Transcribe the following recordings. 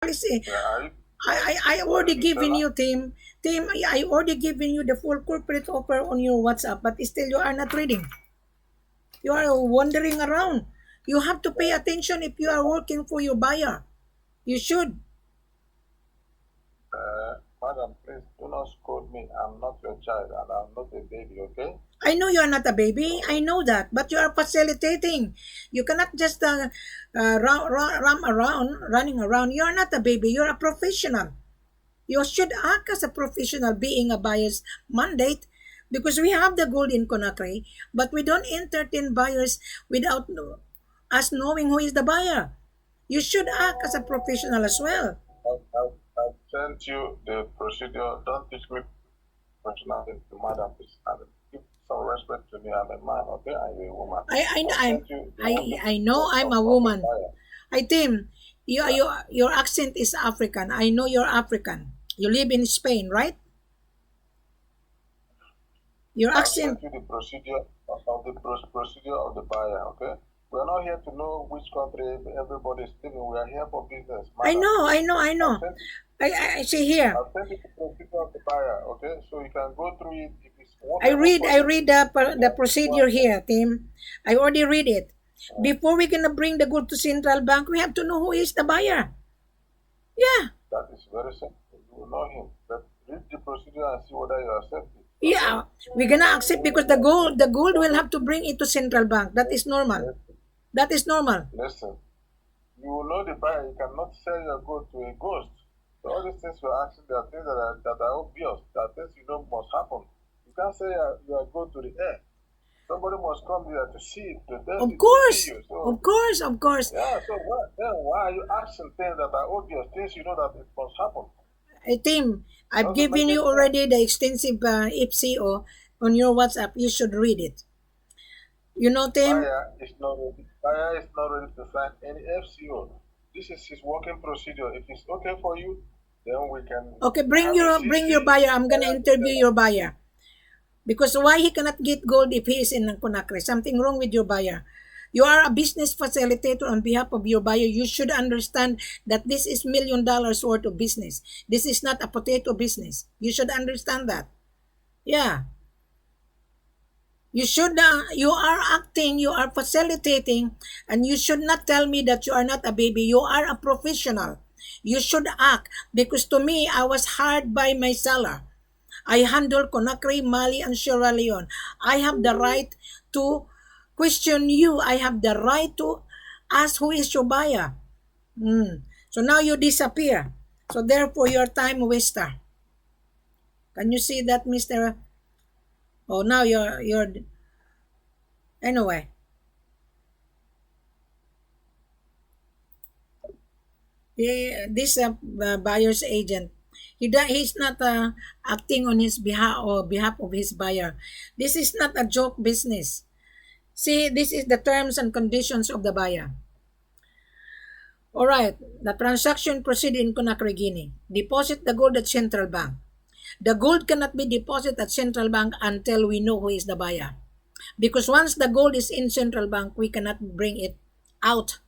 policy. Yeah, I are already you the given seller? you, Tim. Tim, I already given you the full corporate offer on your WhatsApp, but still you are not reading. You are wandering around. You have to pay attention if you are working for your buyer. You should. Madam, please do not scold me. I'm not your child and I'm not a baby, okay? I know you are not a baby. I So, know that. But you are facilitating. You cannot just running around. You are not a baby. You are a professional. You should act as a professional being a buyer's mandate because we have the gold in Conakry, but we don't entertain buyers without us knowing who is the buyer. You should act as a professional as well. I've sent you the procedure. Don't teach me personality, madam, please. And give some respect to me. I'm a man, okay? I'm a woman. I I I've I sent you the I, one I know I'm a of the woman. buyer. I Tim, Yeah. your accent is African. I know you're African. You live in Spain, right? Your I've accent. sent you the procedure of the procedure of the buyer, okay? We're not here to know which country everybody is living. We are here for business, I madam, know, I please. know, I I've know. sent you I see here. I'll send you the procedure of the buyer, okay? So you can go through it. If it's I workable read for I you, read you the can go procedure ahead. here, Tim. I already read it. Before we gonna bring the gold to central bank, we have to know who is the buyer. Yeah, That is very simple. You will know him. But read the procedure and see whether you accept it, okay? yeah. We're gonna accept because the gold will have to bring it to central bank. That is normal. Listen, That is normal. listen. You will know the buyer. You cannot sell your gold to a ghost. So all these things you're asking, there are things that are obvious. There are things you know must happen. You can't say you are going to the air. Somebody must come here to see it, Of to see course, you. So of course, of course. yeah, so why are you asking things that are obvious, things you know that it must happen? Tim, I've Doesn't given make you any sense. already the extensive FCO on your WhatsApp. You should read it. You know, Tim. Buyer is not ready to sign any FCO. This is his working procedure. If it's okay for you, then we can Okay, have a bring your CC. buyer. I'm gonna Buyer to interview seller. your buyer. Because why he cannot get gold if he is in Conakry? Something wrong with your buyer. You are a business facilitator on behalf of your buyer. You should understand that this is $1 million worth of business. This is not a potato business. You should understand that. Yeah. You are acting, you are facilitating, and you should not tell me that you are not a baby. You are a professional. You should act because to me, I was hired by my seller. I handle Conakry, Mali, and Sierra Leone. I have the right to question you. I have the right to ask who is your buyer. So now you disappear. So therefore, you're time waster. Can you see that, Mister? Oh, now you're anyway. This buyer's agent, he's not acting on his behalf or behalf of his buyer. This is not a joke business. See, this is the terms and conditions of the buyer. All right, the transaction proceed in Conakry, Guinea. Deposit the gold at central bank. The gold cannot be deposited at central bank until we know who is the buyer. Because once the gold is in central bank, we cannot bring it out.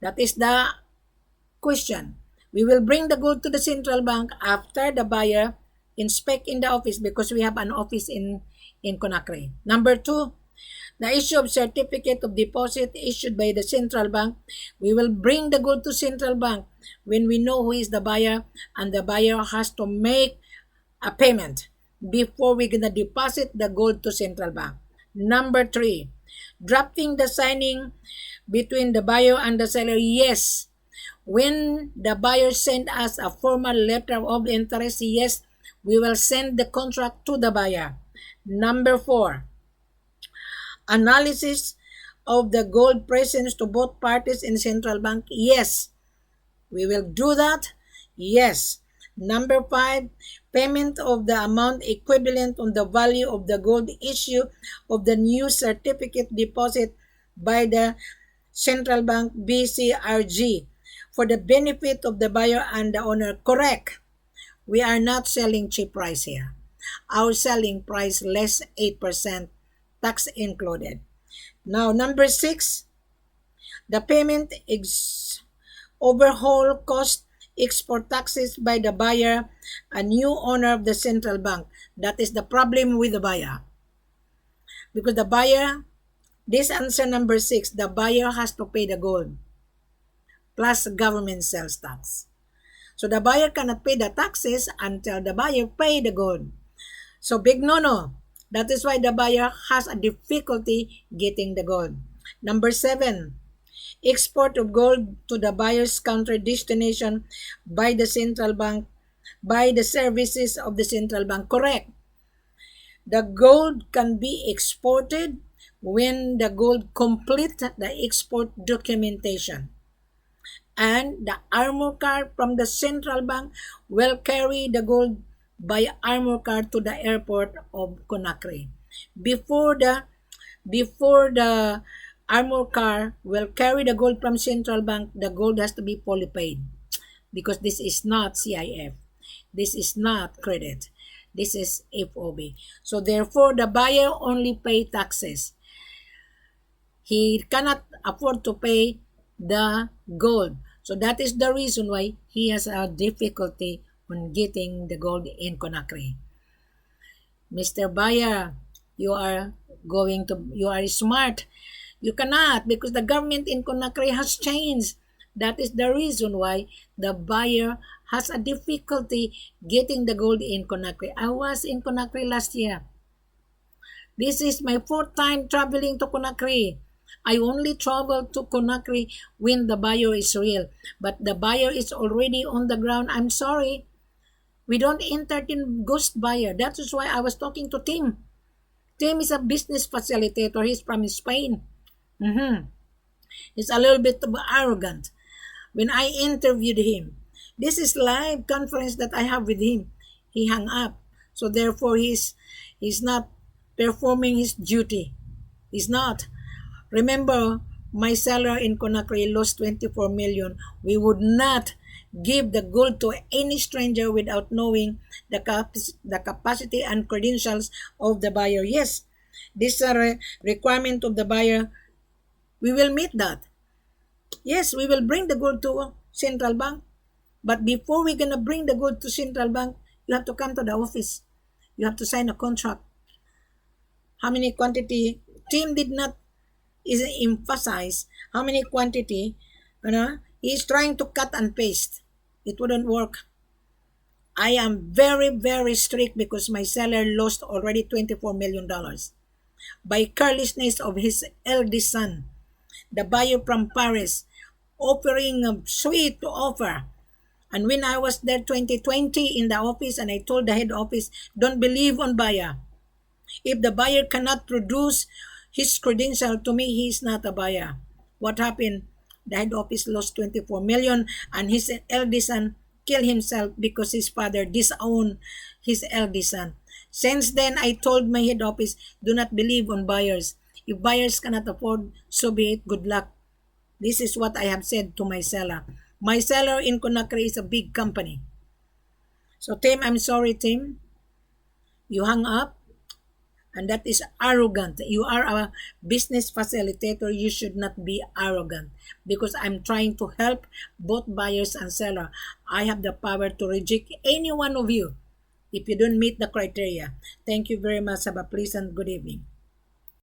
That is the question. We will bring the gold to the central bank after the buyer inspect in the office because we have an office in Conakry. Number two, the issue of certificate of deposit issued by the central bank. We will bring the gold to central bank when we know who is the buyer and the buyer has to make a payment before we're gonna deposit the gold to central bank. Number three, drafting the signing between the buyer and the seller. Yes, when the buyer send us a formal letter of interest, yes, we will send the contract to the buyer. Number four, analysis of the gold presence to both parties in central bank. Yes, we will do that. Yes. Number five, payment of the amount equivalent on the value of the gold issue of the new certificate deposit by the central bank BCRG for the benefit of the buyer and the owner. Correct. We are not selling cheap price here. Our selling price less 8%, tax included. Now, number six, the payment overhaul cost export taxes by the buyer, a new owner of the central bank. That is the problem with the buyer. Because the buyer, this answer number 6, the buyer has to pay the gold plus government sales tax. So the buyer cannot pay the taxes until the buyer pay the gold. So big no-no. That is why the buyer has a difficulty getting the gold. Number 7, export of gold to the buyer's country destination by the central bank, by the services of the central bank. Correct. The gold can be exported when the gold complete the export documentation. And the armor car from the central bank will carry the gold by armor car to the airport of Conakry. Before the armor car will carry the gold from central bank, the gold has to be fully paid, because this is not CIF, this is not credit, this is FOB. So therefore the buyer only pay taxes. He cannot afford to pay the gold. So that is the reason why he has a difficulty on getting the gold in Conakry. Mr. Buyer, you are smart. You cannot, because the government in Conakry has changed. That is the reason why the buyer has a difficulty getting the gold in Conakry. I was in Conakry last year. This is my 4th time traveling to Conakry. I only travel to Conakry when the buyer is real. But the buyer is already on the ground. I'm sorry. We don't entertain ghost buyer. That is why I was talking to Tim. Tim is a business facilitator. He's from Spain. He's a little bit arrogant. When I interviewed him, this is live conference that I have with him. He hung up. So therefore he's not performing his duty. He's not. Remember, my seller in Conakry lost 24 million. We would not give the gold to any stranger without knowing the capacity and credentials of the buyer. Yes, this is a requirement of the buyer. We will meet that. Yes, we will bring the gold to central bank. But before we're going to bring the gold to central bank, you have to come to the office. You have to sign a contract. How many quantity? Tim did not emphasize how many quantity. He's trying to cut and paste. It wouldn't work. I am very, very strict because my seller lost already $24 million by carelessness of his eldest son, the buyer from Paris, offering a sweet offer. And when I was there 2020 in the office, and I told the head office, don't believe on buyer. If the buyer cannot produce his credential to me, he is not a buyer. What happened? The head office lost 24 million and his eldest son killed himself because his father disowned his eldest son. Since then, I told my head office, do not believe on buyers. If buyers cannot afford, so be it, good luck. This is what I have said to my seller. My seller in Conakry is a big company. So Tim, I'm sorry Tim. You hung up. And that is arrogant. You are a business facilitator. You should not be arrogant, because I'm trying to help both buyers and seller. I have the power to reject any one of you if you don't meet the criteria. Thank you very much. Have a pleasant good evening.